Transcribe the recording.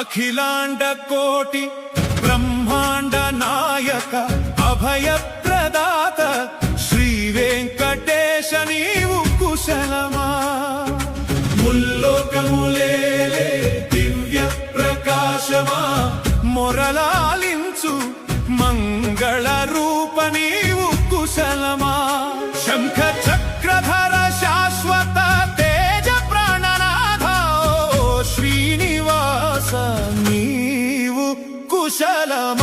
అఖిలాండ కోటి బ్రహ్మాండ నాయక అభయ ప్రదాత శ్రీ వెంకటేశ నీవు కుశలమా ముల్లోకములేలే దివ్య ప్రకాశమా మొరలాలించు మంగళ రూప నీవు కుశలమా శంఖ చక్రధర శాశ్వత తేజ ప్రాణనాథ శ్రీనివాస నీవు కుశలమా